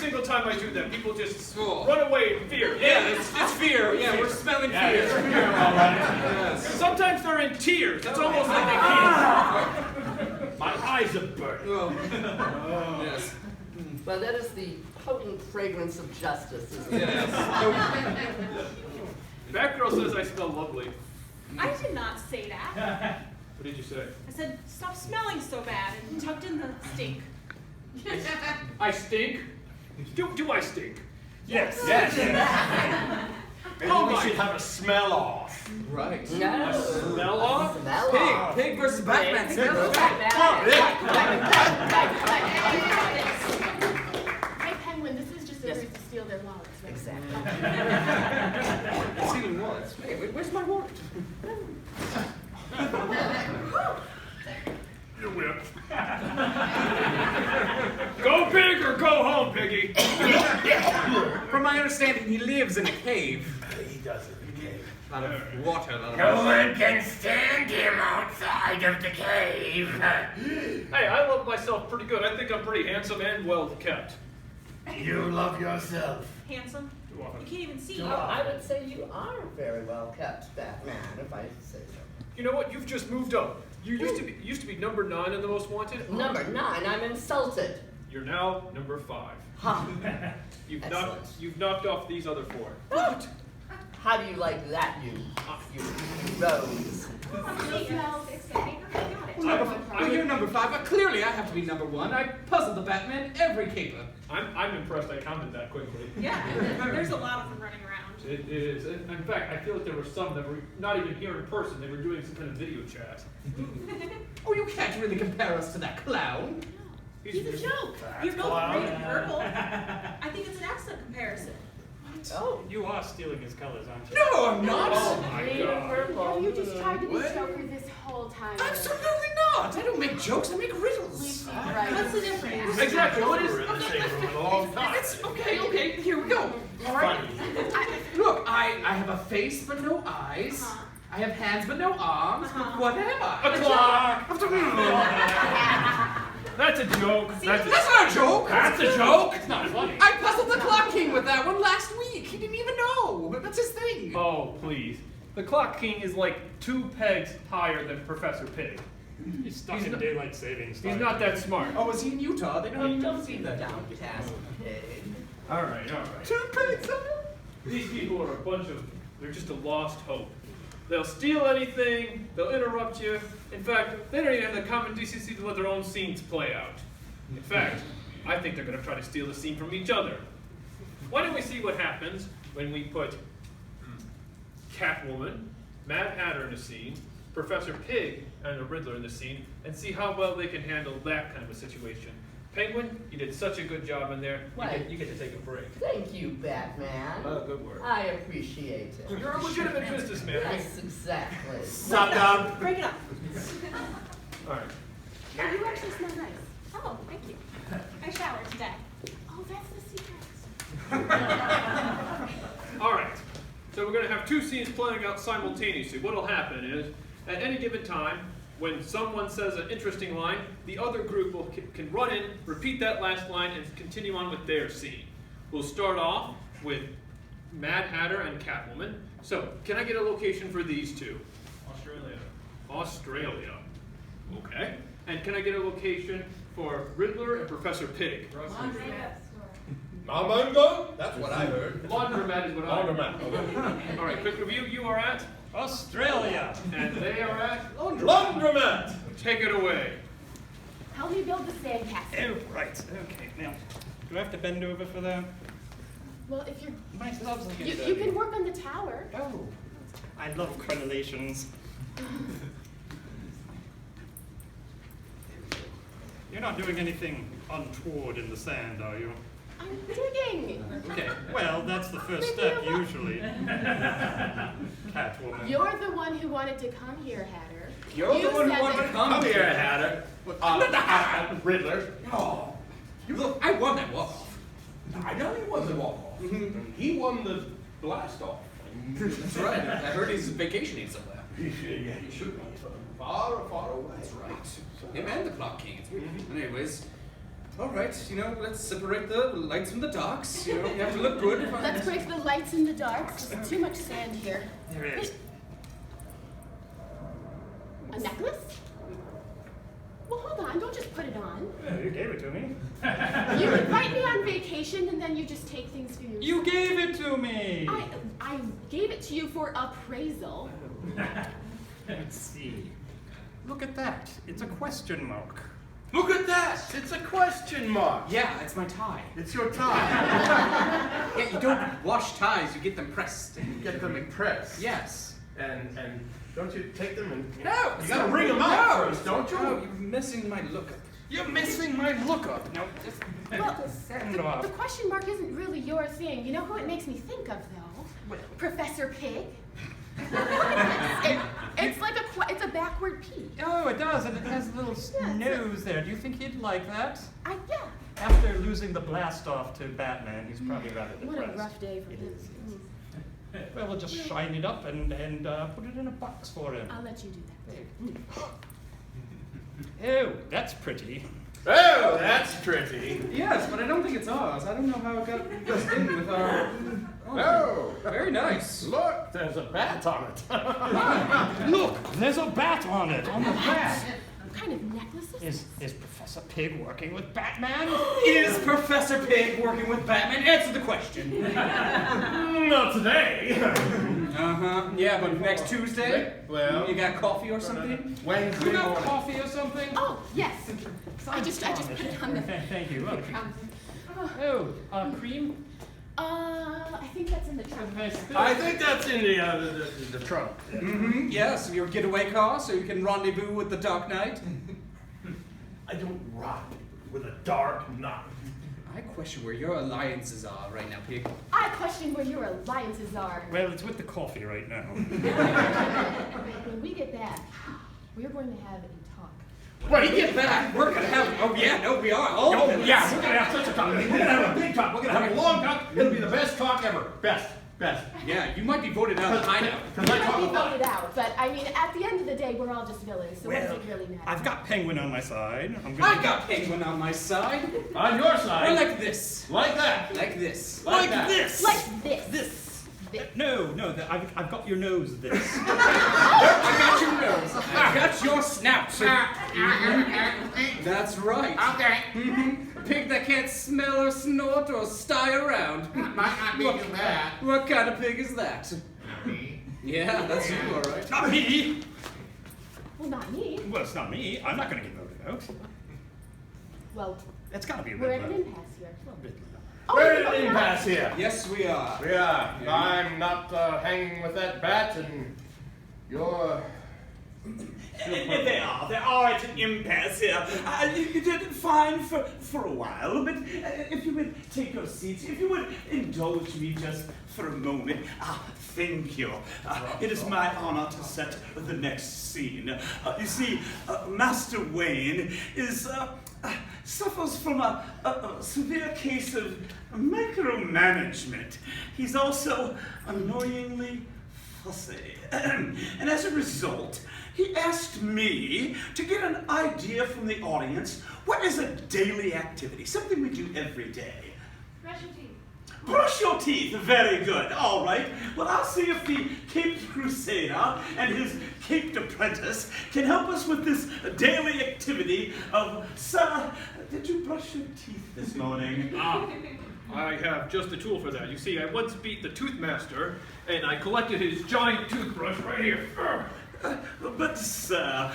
single time I do that, people just run away in fear. Yeah, it's fear. Yeah, we're smelling fear. It's fear, all right. Yes. Sometimes they're in tears. It's almost like they can't. My eyes are burning. Oh. Yes. Well, that is the potent fragrance of justice, isn't it? Yes. Batgirl says I smell lovely. I did not say that. What did you say? I said, stop smelling so bad and tucked in the stink. I stink? Do I stink? Yes. Maybe we should have a smell off. Right. No. A smell off? Smell off. Pig versus Batman. Hey, Penguin, this is just a route to steal their wallets. Exactly. Stealing wallets. Hey, where's my wallet? You whip. Go big or go home, Piggy. From my understanding, he lives in a cave. He does it in the cave. A lot of water, a lot of No one can stand him outside of the cave. Hey, I love myself pretty good. I think I'm pretty handsome and well kept. You love yourself. Handsome. Too often. You can't even see. I would say you are very well kept, Batman, if I say so. You know what? You've just moved up. You used to be number 9 on the most wanted. Number 9, I'm insulted. You're now number 5. Huh. You've knocked off these other 4. What? How do you like that, you rose? Oh, you're number 5, but clearly I have to be number 1. I puzzled the Batman every caper. I'm impressed I counted that quickly. Yeah, there's a lot of them running around. It is. In fact, I feel like there were some that were not even here in person. They were doing some kind of video chat. Oh, you can't really compare us to that clown. He's a joke. You're both green and purple. I think it's an excellent comparison. Oh. You are stealing his colors, aren't you? No, I'm not. Oh my Green and God. purple. You just tried to be What? Joker this whole time. Absolutely not. I don't make jokes. I make riddles. Right. What's the difference? Exactly. What is? In the same room a long time. It's okay. Here we go. All right. Look, I have a face but no eyes. I have hands but no arms. What am I? A clock. That's a joke. That's not a joke. That's a joke. It's not funny. I puzzled the Clock King with that one last week. He didn't even know. That's his thing. Oh, please. The Clock King is like 2 pegs higher than Professor Pig. He's stuck in daylight savings time. He's not that smart. Oh, was he in Utah? They don't Don't see be that. downcast, pig. All right. 2 pigs. These people are they're just a lost hope. They'll steal anything, they'll interrupt you. In fact, they don't even have the common decency to let their own scenes play out. In fact, I think they're going to try to steal the scene from each other. Why don't we see what happens when we put Catwoman, Mad Hatter in a scene, Professor Pig and the Riddler in the scene, and see how well they can handle that kind of a situation. Penguin, you did such a good job in there. You get to take a break. Thank you, Batman. Good work. I appreciate it. You're a legitimate businessman. Yes, exactly. Stop down. Break it up. All right. Oh, you actually smell nice. Oh, thank you. I showered today. Oh, that's the secret. All right. So we're going to have 2 scenes playing out simultaneously. What will happen is, at any given time, when someone says an interesting line, the other group can run in, repeat that last line, and continue on with their scene. We'll start off with Mad Hatter and Catwoman. So, can I get a location for these 2? Australia. Okay. And can I get a location for Riddler and Professor Pig? Mamango? That's what I heard. Laundromat is what I heard. Laundromat. All right, quick review. You are at? Australia. And they are at? Laundromat. Take it away. Help me build the sandcastle. Oh, right. Okay, now, do I have to bend over for that? Well, if you're... My gloves will get You dirty. can work on the tower. Oh, I love crenellations. You're not doing anything untoward in the sand, are you? I'm digging. Okay, well, that's the first step, usually. Catwoman. You're the one who wanted to come here, Hatter. You're You the one who said wanted that- to come here, Hatter. Not the Hatter, Riddler. Oh, look, I won that walk-off. I know he won the walk-off. He won the blast-off. That's right. I heard he's vacationing somewhere. He should be. Far, far away. That's right. Him and the Clock King. Anyways, All right, let's separate the lights from the darks. You have to look good. Let's break the lights in the dark. There's too much sand here. There it is. A necklace? Well, hold on. Don't just put it on. Yeah, you gave it to me. You invite me on vacation and then you just take things for yourself. You gave it to me. I gave it to you for appraisal. Let's see. Look at that. It's a question mark. Look at that! It's a question mark. Yeah, it's my tie. It's your tie. Yeah, you don't wash ties, you get them pressed. You get them impressed. Yes. And don't you take them and No! you gotta wring them out first, don't you? No, you're messing my look up. You're missing my lookup. No, just... Well, Send off. the question mark isn't really your thing. You know who it makes me think of, though? Professor Pig. Look at this. It's a backward P. Oh, it does, and it has a little nose there. Do you think he'd like that? Yeah. After losing the blast off to Batman, he's probably rather depressed. What a rough day for him. Well, we'll just shine it up and put it in a box for him. I'll let you do that. Oh, that's pretty. Oh, that's pretty. Yes, but I don't think it's ours. I don't know how it got just in with our... Oh, Very nice. look, there's a bat on it. Look, there's a bat on it, on the bat. What kind of necklace is Is Professor Pig working with Batman? Is Professor Pig working with Batman? Answer the question. Not today. Uh-huh. Yeah, but next Tuesday? Well, You got coffee or something? Wednesday You got morning. coffee or something? Oh, yes. I just put it on the... Thank you. Look. Oh, Oh, cream? I think that's in the trunk. I think that's in the trunk. Mm-hmm. Yes, your getaway car so you can rendezvous with the Dark Knight. I don't ride with a dark knight. I question where your alliances are right now, Pig. I question where your alliances are. Well, it's with the coffee right now. When we get back, we're going to have a talk. When we get back, we're gonna have... Oh, yeah, no, we are. Oh, Yeah, we're gonna have such a talk. We're gonna have a big talk. We're gonna have a long talk. It'll be the best talk ever. Best. Yeah, you might be voted out of Hideout. Because I We might talk be a lot. voted out, but I mean, at the end of the day, we're all just villains, so what does it really matter? I've got Penguin on my side. I got Penguin on my side. On your Or side. like this. Like that. Like this. Like that. this. Like this. This. No, I've got your nose. This. I got your nose. I got your snout. That's right. Okay. Pig that can't smell or snort or sty around. Might not be too bad. What kind of pig is that? Yeah, that's you, all right. Not me. Well, not me. Well, it's not me. I'm not going to get voted out. Well, It's got to be a we're at Riddler. an impasse here. Riddler. We're in an impasse here. Yes, we are. We are. I'm not hanging with that bat, and you're... They are at an impasse here. You did fine for a while, but if you would take your seats, if you would indulge me just for a moment. Thank you. It is my honor to set the next scene. You see, Master Wayne suffers from a severe case of micromanagement. He's also annoyingly fussy. And as a result, he asked me to get an idea from the audience. What is a daily activity? Something we do every day. Brush your teeth. Brush your teeth. Very good. All right. Well, I'll see if the Caped Crusader and his Caped Apprentice can help us with this daily activity of, sir, did you brush your teeth this morning? I have just the tool for that. You see, I once beat the tooth master, and I collected his giant toothbrush right here. But, sir,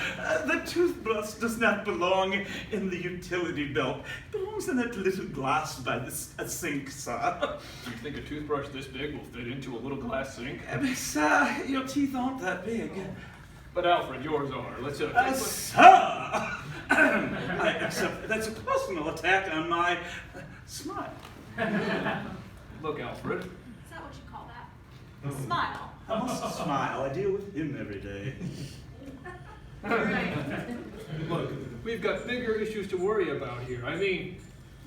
the toothbrush does not belong in the utility belt. It belongs in that little glass by the sink, sir. You think a toothbrush this big will fit into a little glass sink? Sir, your teeth aren't that big. But Alfred, yours are. Let's take Sir! I accept that's a personal attack on my smile. Look, Alfred. Is that what you call that? Smile. I must smile. I deal with him every day. Look, we've got bigger issues to worry about here. I mean,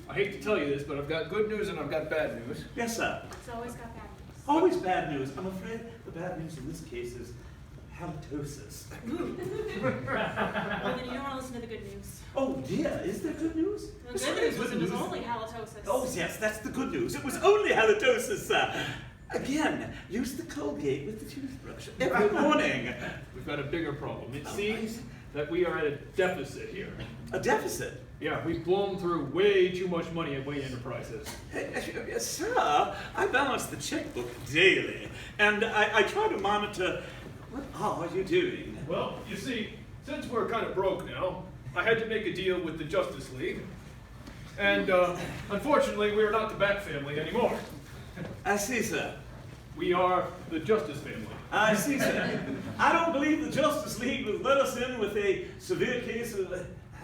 I hate to tell you this, but I've got good news and I've got bad news. Yes, sir. It's always got bad news. Always bad news. I'm afraid the bad news in this case is halitosis. Well, then you don't want to listen to the good news. Oh dear, is there good news? The good news was it was only halitosis. Oh yes, that's the good news. It was only halitosis, sir. Again, use the Colgate with the toothbrush every morning. We've got a bigger problem. It seems that we are at a deficit here. A deficit? Yeah, we've blown through way too much money at Wayne Enterprises. Sir, I balance the checkbook daily, and I try to monitor. What are you doing? Well, you see, since we're kind of broke now, I had to make a deal with the Justice League. And unfortunately, we are not the Bat family anymore. I see, sir. We are the Justice family. I see, sir. I don't believe the Justice League would let us in with a severe case of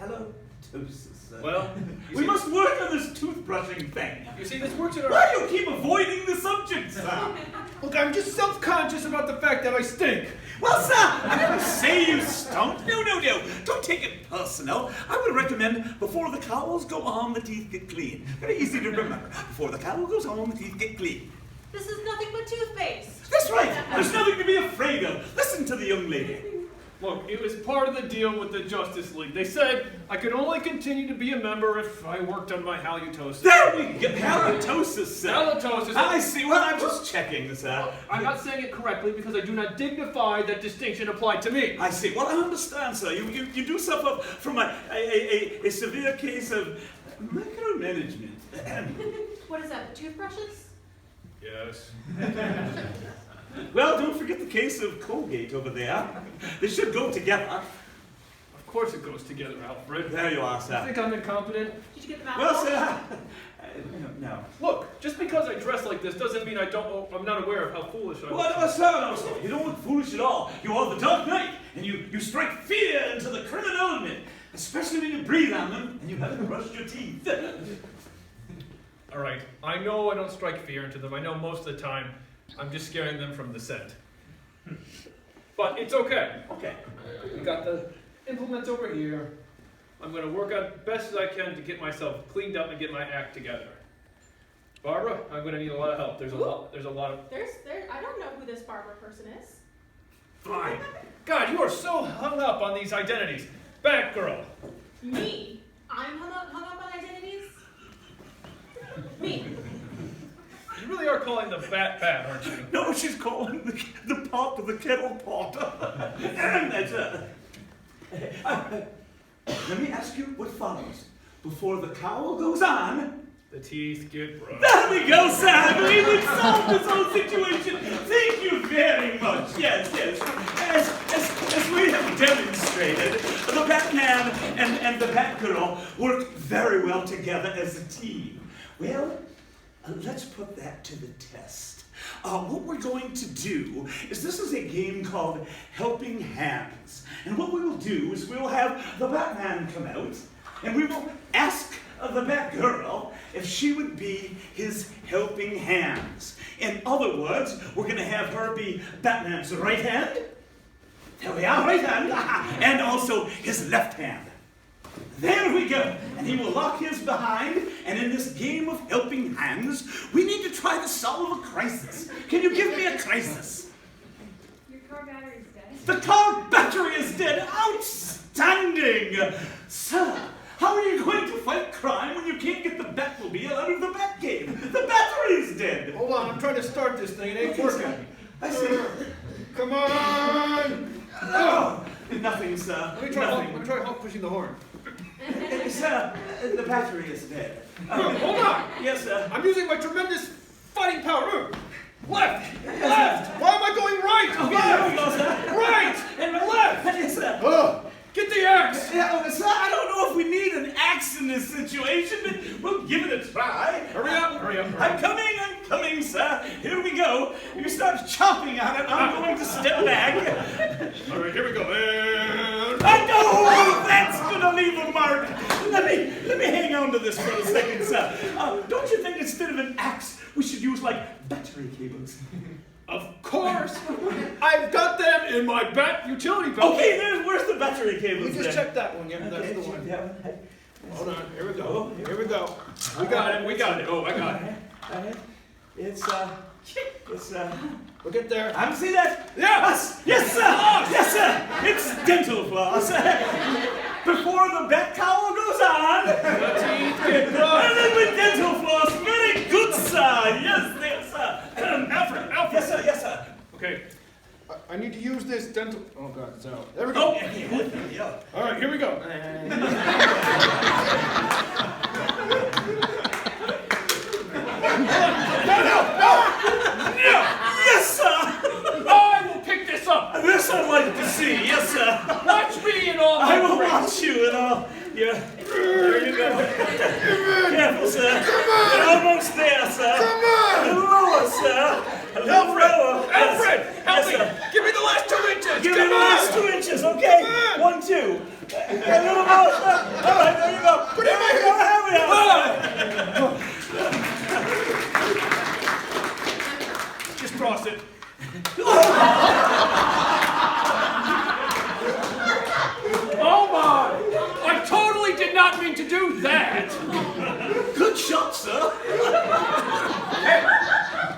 halitosis. Well, we must work on this toothbrushing thing. You see, this works in our... Why do you keep avoiding the subject, sir? Look, I'm just self-conscious about the fact that I stink. Well, sir, I didn't say you stunk. No. Don't take it personal. I would recommend before the cowls go on, the teeth get clean. Very easy to remember. Before the cowl goes on, the teeth get clean. This is nothing but toothpaste. That's right. There's nothing to be afraid of. Listen to the young lady. Look, it was part of the deal with the Justice League. They said I could only continue to be a member if I worked on my halitosis. There we go. Halitosis, sir. Halitosis. I see. Well, I'm just checking, sir. I'm not saying it correctly because I do not dignify that distinction applied to me. I see. Well, I understand, sir. You do suffer from a severe case of micromanagement. What is that, the toothbrushes? Yes. Well, don't forget the case of Colgate over there. They should go together. Of course it goes together, Alfred. There you are, You sir. think I'm incompetent? Did you get the mouth? Well, sir. No. Look, just because I dress like this doesn't mean I'm not aware of how foolish I Well, look. no, sir. You don't look foolish at all. You are the Dark Knight, and you strike fear into the criminal element, especially when you breathe on them and you haven't brushed your teeth. All right, I know I don't strike fear into them. I know most of the time I'm just scaring them from the scent. But it's okay. Okay. We got the implements over here. I'm going to work out best as I can to get myself cleaned up and get my act together. Barbara, I'm going to need a lot of help. There's a lot of... I don't know who this Barbara person is. Fine. God, you are so hung up on these identities. Batgirl. Me? I'm hung up on identities? Me. You really are calling the Bat, aren't you? No, she's calling the pot to the kettle pot. And that's let me ask you what follows. Before the cowl goes on, The teeth get brushed. there we go, sir. I believe we've solved this whole situation. Thank you very much. Yes. As we have demonstrated, the Batman and the Batgirl work very well together as a team. Well, let's put that to the test. What we're going to do is this is a game called Helping Hands. And what we will do is we will have the Batman come out and we will ask the Batgirl if she would be his helping hands. In other words, we're going to have her be Batman's right hand. There we are, right hand. And also his left hand. There we go. And he will lock his behind. And in this game of helping hands, we need to try to solve a crisis. Can you give me a crisis? Your car battery's dead. The car battery is dead. Outstanding. Sir, how are you going to fight crime when you can't get the Batmobile out of the Batcave? The battery is dead. Hold on, I'm trying to start this thing. It ain't working. I see. Come on! Oh, nothing, sir. Let me try pushing the horn. Sir, the battery is dead. Hold on! Yes, sir. I'm using my tremendous fighting power. Left! Left! Why am I going right? There we go, sir. Right! And left! Yes, sir. Ugh. Get the axe! Yeah, sir, I don't know if we need an axe in this situation, but we'll give it a try. Hurry up! I'm coming, sir. Here we go. You start chopping on it, I'm going to step back. All right, here we go. No, that's gonna leave a mark. Let me hang on to this for a second, sir. Don't you think instead of an axe, we should use like battery cables? Of course! I've got them in my Bat utility belt. Okay, where's the battery cables? We just checked that one, yeah. That's the one. Hold on, here we go. Here we go. We got it. Oh, I got it. It's We'll get there. See that? Yes! Yes, sir! Yes, sir! It's dental floss. Before the bat cowl goes on. And then with dental floss. Very good, sir. Yes, sir. Alfred! Yes, sir. Yes, sir. Okay. I need to use this dental. Oh God! So there we go. Oh, yeah. All right, here we go. Yes, sir. I will pick this up! This I'd like to see. Yes, sir. Watch me and all I my will friends. watch you and all. Yeah. There you go. Careful, sir. You're almost there, sir. Come on! A little lower, sir. A little lower. Alfred! Help Yes, me! sir. Give me the last 2 inches! Give me Come the on! last 2 inches, okay? 1, 2. A little more, sir. All right, there you go. Put it in my hand. Just cross it. Oh my! I totally did not mean to do that! Good shot, sir. Hey,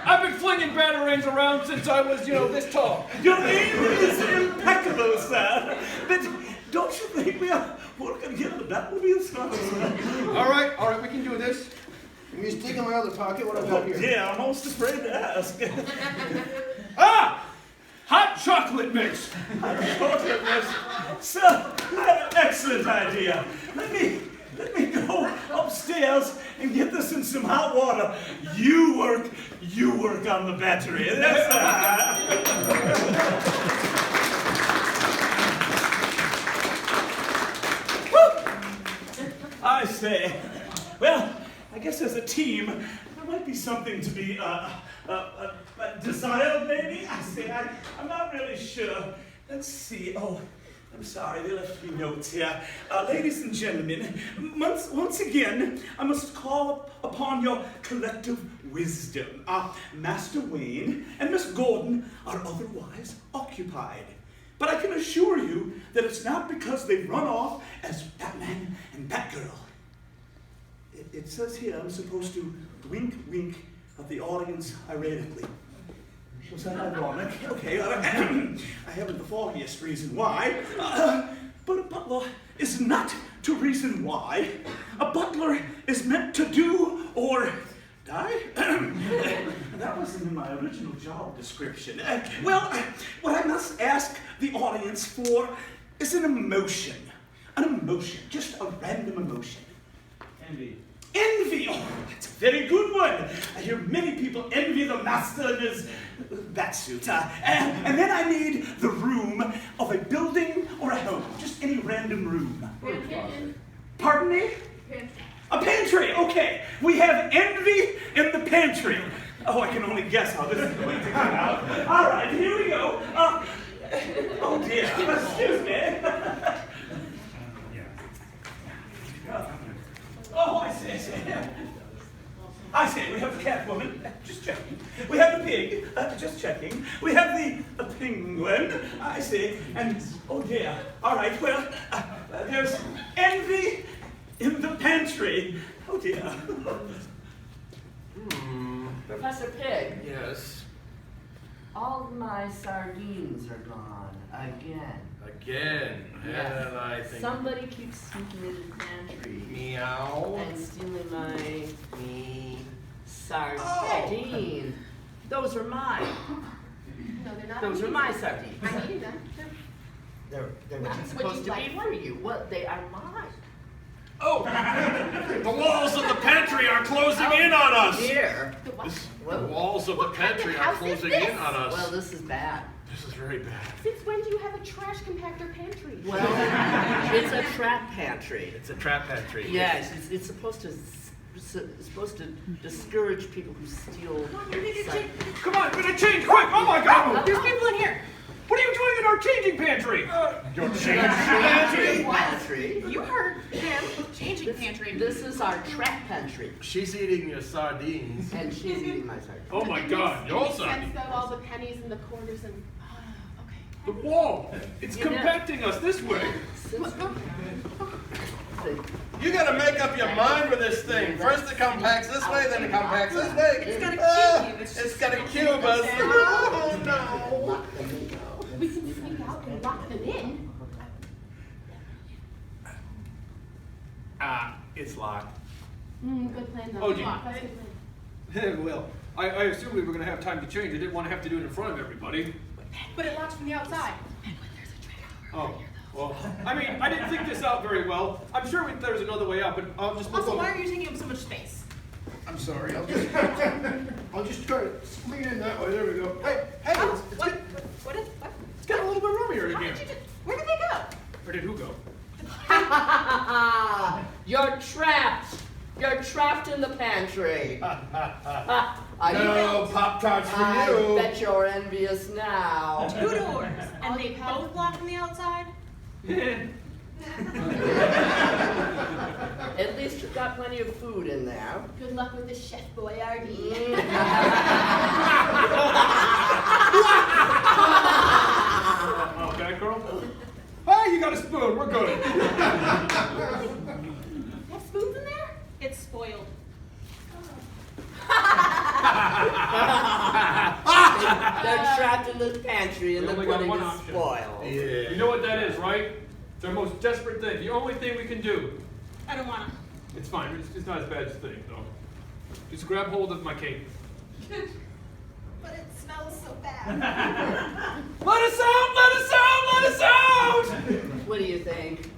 I've been flinging batarangs around since I was, this tall. Your aim is impeccable, sir. But don't you think we are working here on the Batmobile stuff, sir? All right, we can do this. Let me stick in my other pocket. What I've got here. Yeah, I'm almost afraid to ask. Ah! Hot chocolate mix! Sir, I have an excellent idea. Let me go upstairs and get this in some hot water. You work on the battery. I say, well, I guess as a team, there might be something to be desired, maybe? I'm not really sure. Let's see. Oh, I'm sorry, they left me notes here. Ladies and gentlemen, once again, I must call upon your collective wisdom. Master Wayne and Miss Gordon are otherwise occupied. But I can assure you that it's not because they run off as Batman and Batgirl. It says here I'm supposed to wink, wink at the audience ironically. Was that ironic? Okay, I haven't the foggiest reason why. But a butler is not to reason why. A butler is meant to do or die. That wasn't in my original job description. Well, what I must ask the audience for is an emotion. An emotion, just a random emotion. Envy. Envy! Oh, that's a very good one. I hear many people envy the master in his batsuit. And then I need the room of a building or a home. Just any random room. Pardon me? A pantry, okay. We have envy in the pantry. Oh, I can only guess how this is going to come out. All right, here we go. Oh dear, excuse me. Oh, I see. I see, we have the cat woman, just checking. We have the pig, just checking. We have the penguin, I see. And, oh dear, all right, well, there's envy in the pantry. Oh dear. Professor Pig, Yes. all my sardines are gone again. Again. Yes. And I think. Somebody keeps sneaking into the pantry Meow. and stealing my Oh. sardine. Those are mine. No, they're not. Those are my sardines. I'm eating them. They're Would not you supposed to like be one? for you. What? They are mine. Oh! The walls of the pantry are closing in on us! Here. The what? The walls of the What kind of pantry are house is closing this? in on us. Well, this is bad. This is very bad. Since when do you have a trash compactor pantry? Well, it's a trap pantry. It's a trap pantry. Yes, it's supposed to discourage people who steal. Come on, we're gonna change quick! Oh my god! There's people in here. What are you doing in our changing pantry? Your changing pantry? Pantry. You heard him. Changing pantry. This is our trap pantry, She's eating your sardines. and she's eating my sardines. Oh my god, your Makes son. sense though, all the pennies in the corners and. Okay. The wall! It's You know- compacting us this way! Since- think. You gotta make up your mind with this thing. First it compacts this way, then it compacts this way. It's gotta cube you. It's gotta cube us. Oh no. We can sneak out and lock them in. It's locked. Good plan, though. Oh, do you- That's a good plan. Well, I assumed we were going to have time to change. I didn't want to have to do it in front of everybody. But it locks from the outside. Oh, well, I mean, I didn't think this out very well. I'm sure there's another way out, but I'll just look Also, over. why are you taking up so much space? I'm sorry. I'll just try to swing in that way. There we go. Hey, Oh, it's what? good. What is, what? It's getting a little bit roomier How again. did you do? Where did they go? Where did who go? You're trapped. You're trapped in the pantry. No Pop-Tarts for I you. bet you're envious now. 2 doors. And they both lock from the outside? At least you've got plenty of food in there. Good luck with the Chef Boyardee. Oh, can I curl? Hey, you got a spoon. We're good. You have spoons in there? It's spoiled. They're trapped in the pantry and We the only got pudding one is option. spoiled. You know what that is, right? It's our most desperate thing. The only thing we can do. I don't wanna. It's fine. It's not as bad as you think, though. Just grab hold of my cape. But it smells so bad. Let us out! Let us out! Let us out! What do you think?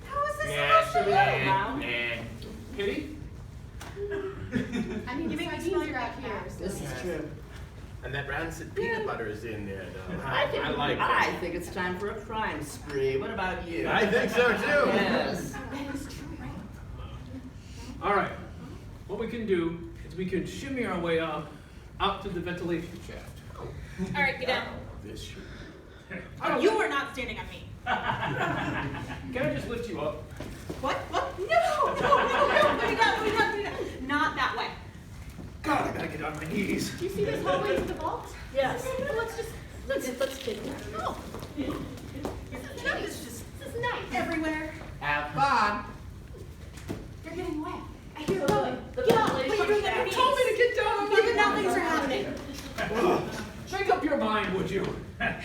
How is this Should we let them out? Kitty? I mean, You the make me sardines smell are your out back here. now. So This is true. And that rancid peanut butter is in there, though. I like think it's time for a crime spree. What about you? I think so too. Yes. that is true, right? All right. What we can do is we can shimmy our way up out to the ventilation shaft. All right, get down. This should. You are not standing on me. Can I just lift you up? What? What? No! Put it down, put it down, put it down. Not that way. God, I gotta get on my knees. Do you see this hallway to the vault? Yes. Let's take it. Oh, This is nice. everywhere. Have fun. You're getting wet. I hear it going. The Get up. ventilation What are you doing shaft. underneath? Told me to get down. Even now things are happening. Make up your mind, would you? Can't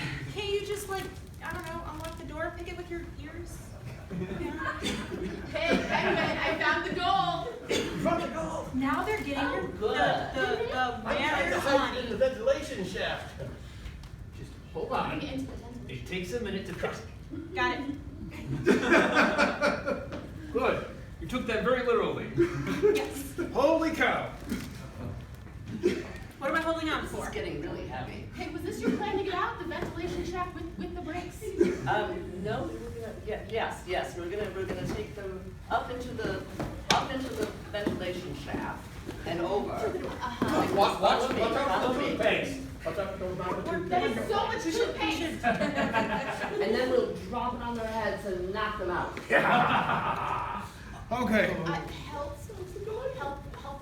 you just like, I don't know, unlock the door, pick it with your ears? Hey, Penguin, I found the gold. Now they're getting Oh, your, good. the where's money. ventilation shaft. Just hold Bring on. it into the dental. It takes a minute to trust me. Got it. Good. You took that very literally. Yes. Holy cow. What am I holding on for? It's getting really heavy. Hey, was this your plan to get out the ventilation shaft with the brakes? No, yes, we're gonna take them up into the ventilation shaft and over. Watch me, out for follow the me. toothpaste. Watch out for those mountain That is toothpaste. so much toothpaste. And then we'll drop it on their heads and knock them out. Okay. Help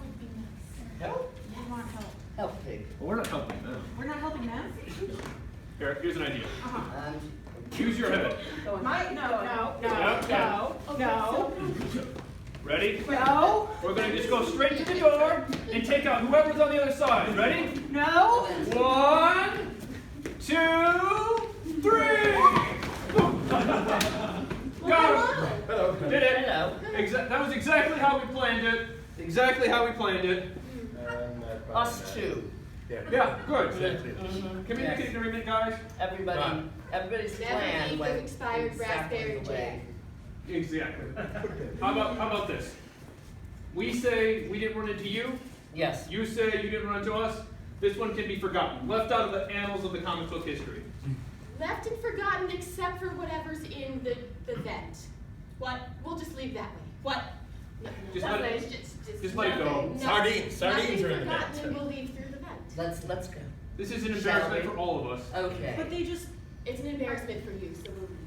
would be nice. Help? I want help. Help pig. Well, we're not helping them. We're not helping them? Here's an idea. And Use your head. go on. No. Ready? No. We're gonna just go straight to the door and take out whoever's on the other side. Ready? No. 1, 2, 3. Got him. Hello. Did it. Hello. That was exactly how we planned it. Exactly how we planned it. Us too. Yeah, good. Exactly. Can we Yes. make an agreement, guys? Everybody's Never plan eat went with expired exactly raspberry the way. Exactly. How about this? We say we didn't run into you. Yes. You say you didn't run into us. This one can be forgotten, left out of the annals of the comic book history. Left and forgotten except for whatever's in the vent. What? We'll just leave that way. What? No, Just let it- just let it go. nothing. Sardines are in the Nothing vent. forgotten and we'll leave through the vent. Let's go. This is an Shall embarrassment we? for all of us. Okay. But they just. It's an embarrassment for you, so we'll leave.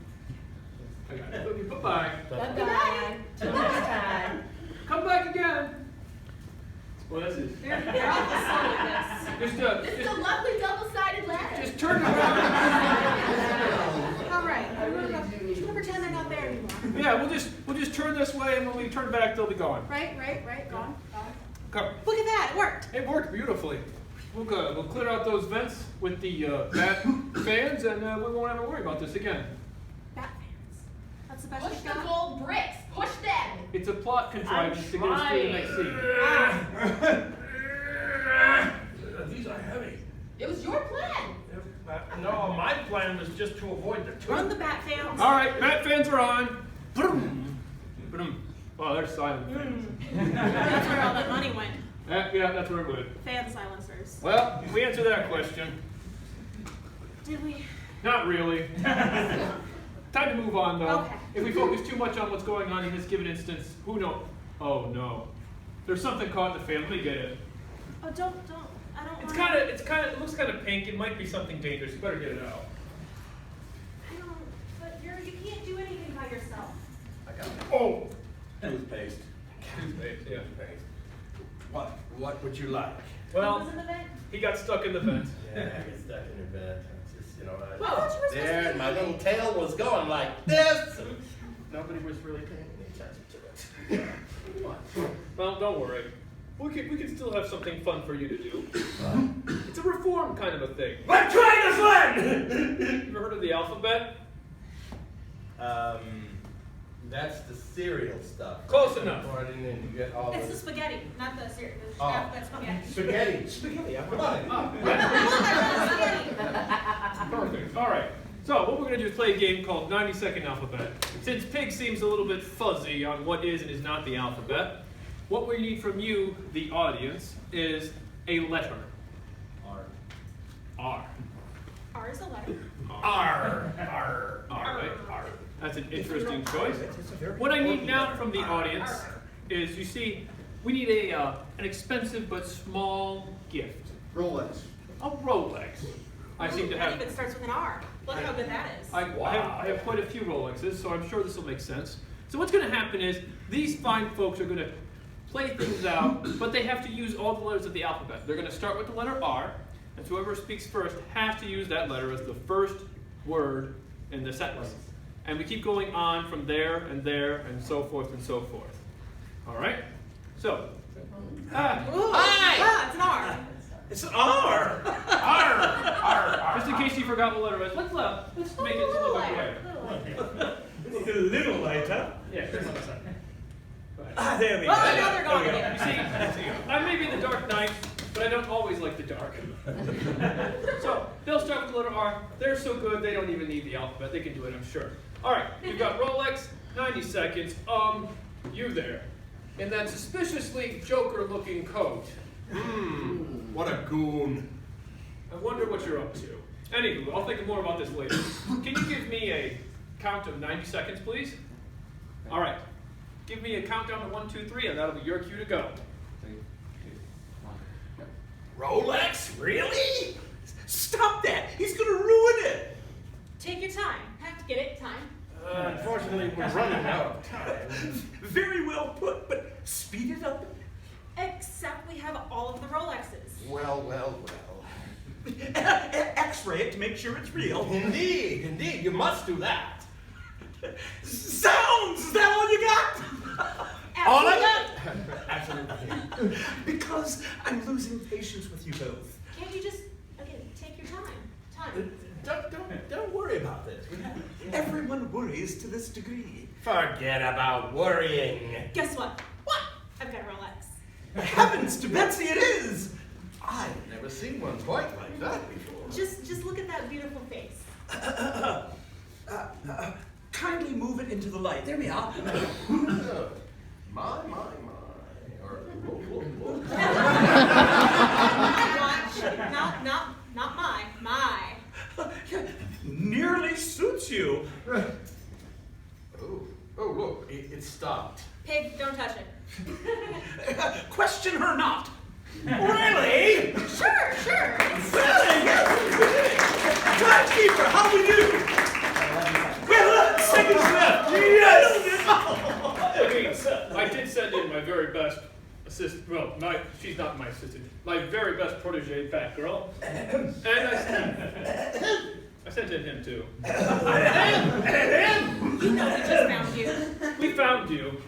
I got it. Okay, bye-bye. Bye-bye. Till next time. Come back again. Well, that's it. They're all the same with this. This is a lovely double-sided ladder. Just turn around. All right. I really do need Just pretend they're not there anymore. Yeah, we'll just turn back, they'll be gone. Right, gone. Okay. Look at that, it worked. It worked beautifully. We'll clear out those vents with the bat fans, and we won't have to worry about this again. Bat fans. That's the best Push you've the got. gold bricks. Push them. It's a plot contrivance to get us through the next scene. These are heavy. It was your plan. No, my plan was just to avoid the two. Run the bat fans. All right, bat fans are on. Boom. Boom. Oh, they're silent fans. That's where all that money went. Yeah, that's where it went. Fan silencers. Well, we answered that question. Did we? Not really. Time to move on, though. Okay. If we focus too much on what's going on in this given instance, who knows? Oh no, there's something caught in the fan. Let me get it. Oh, don't. I don't It want looks kind of pink. It might be something dangerous. You better get it out. I don't. But you can't do anything by yourself. I got it. Oh, Toothpaste. toothpaste. Yeah. What would you like? What Well, was in the vent? he got stuck in the vent. Yeah, I get stuck in your bed. It's just, Whoa, I thought you were supposed to there, be my little tail was going like this. And nobody was really paying any attention to it. What? Well, don't worry. We can still have something fun for you to do. It's a reform kind of a thing. I'm trying to swim! You ever heard of the alphabet? That's the cereal stuff. Close enough. According and you get all It's the the spaghetti, not the cereal. The Oh. alphabet spaghetti. spaghetti. Come on. Spaghetti. Perfect. All right. So what we're going to do is play a game called 90-Second Alphabet. Since Pig seems a little bit fuzzy on what is and is not the alphabet, what we need from you, the audience, is a letter. R. R. R is a letter. R. Right? R. That's an interesting choice. What I need now from the audience is, you see, we need an expensive but small gift. Rolex. A Rolex. I seem to That have. even starts with an R. Look how good that is. I have quite a few Rolexes, so I'm sure this will make sense. So what's going to happen is these fine folks are going to play things out, but they have to use all the letters of the alphabet. They're going to start with the letter R, and whoever speaks first has to use that letter as the first word in the sentence. And we keep going on from there, and so forth and so forth. All right? So, Ooh. Ah, it's an R. It's an R. just in case you forgot what letter it is, let's make it a little bit brighter. It's a little lighter. Yeah, here's one second. There we go. Oh, now they're gone You again. see, I may be the Dark Knight, but I don't always like the dark. So, they'll start with the letter R. They're so good, they don't even need the alphabet. They can do it, I'm sure. All right, you've got Rolex, 90 seconds. You there. In that suspiciously Joker-looking coat. What a goon. I wonder what you're up to. Anywho, I'll think more about this later. Can you give me a count of 90 seconds, please? All right. Give me a countdown of 1, 2, 3, and that'll be your cue to go. Rolex? Really? Stop that! He's gonna ruin it! Take your time. Have to get it. Time. Unfortunately, we're running out of time. Very well put, but speed it up. Except we have all of the Rolexes. Well. X-ray it to make sure it's real. Indeed, you must do that. Sounds! Is that all you got? All I got? Absolutely. Because I'm losing patience with you both. Can't you just, again, take your time? Time. Don't worry about this. Everyone worries to this degree. Forget about worrying. Guess what? What? I've got a Rolex. Heavens to Betsy, it is! I've never seen one quite like that before. Just look at that beautiful face. Kindly move it into the light. There we are. My. Or, Watch. Not my. Nearly suits you. Oh, look, it stopped. Pig, don't touch it. Question her not. Really? Sure. Really? Timekeeper, how we do? Well, seconds left. Yes. I did send in my very best assistant. Well, she's not my assistant. My very best protege, Batgirl. And I sent in him too. You know we just found you. We found you.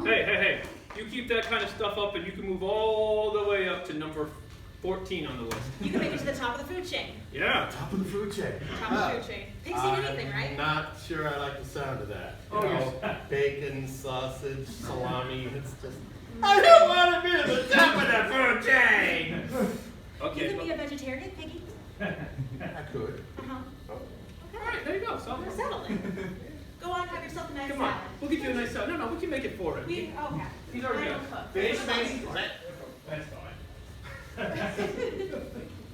Hey, you keep that kind of stuff up and you can move all the way up to number 14 on the list. You can make it to the top of the food chain. Yeah. Top of the food chain. Top of the food chain. Pigs eat anything, right? I'm not sure I like the sound of that. You Oh, know, bacon, sausage, salami, it's just... I don't want to be at the top of the food chain! You Okay. could be a vegetarian, Piggy. I could. Uh-huh. All right, there you go. So, Settle it. Go on, have yourself a nice come on. salad. We'll get you a nice salad. No, we can make it for him. Okay. He's already I got don't it. cook. Finish, baby. That's fine.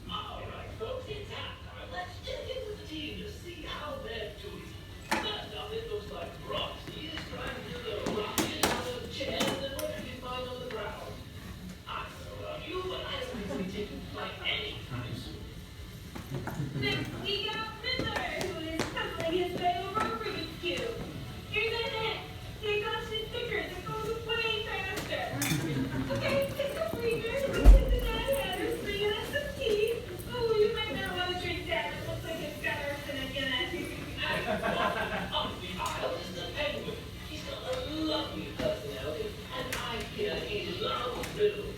All right, folks, it's halftime. Let's check in with the team to see how they're doing. First up, it looks like Roxy is trying to do the rocking out of chairs and what you can find on the ground. I don't know about you, but I don't think we take flight anytime soon. Next, we got Riddler, who is tumbling his way over a Rubik's Cube. Here's a hint. Take off the stickers. It goes way faster. Okay, take a breather. Sit the Mad Hatter's bringing us some tea. Oh, you might not want to drink that. It looks like it's got arsenic in it. Up the aisle is the penguin. He's got a lovely personality, and I hear he loves riddles.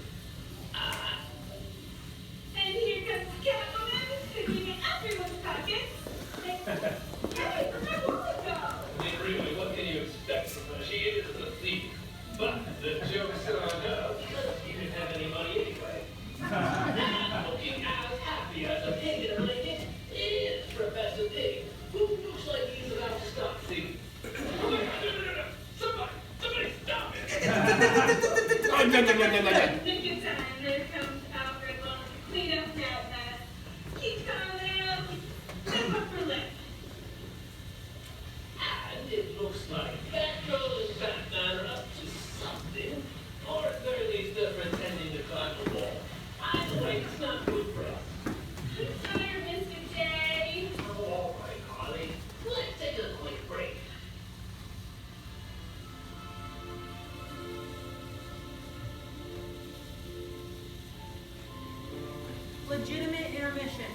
And here comes Catwoman, sticking in everyone's pockets. Hey, where'd my wallet go? I mean, really, what can you expect from her? She is a thief. But the joke's on her, because she didn't have any money anyway. And looking as happy as a pig in a blanket is Professor Pig, who looks like he's about to stop thieving. Oh my God, no. Somebody stop it. Think in time, there comes Alfred Long to clean up that mess. Keep calling out. Jump up for lift. And it looks like Batgirl and Batman are up to something. Or at very least they're pretending to climb the wall. Either way, it's not good for us. I'm tired, Mr. J. Oh, all right, Harley. Let's take a quick break. Legitimate intermission.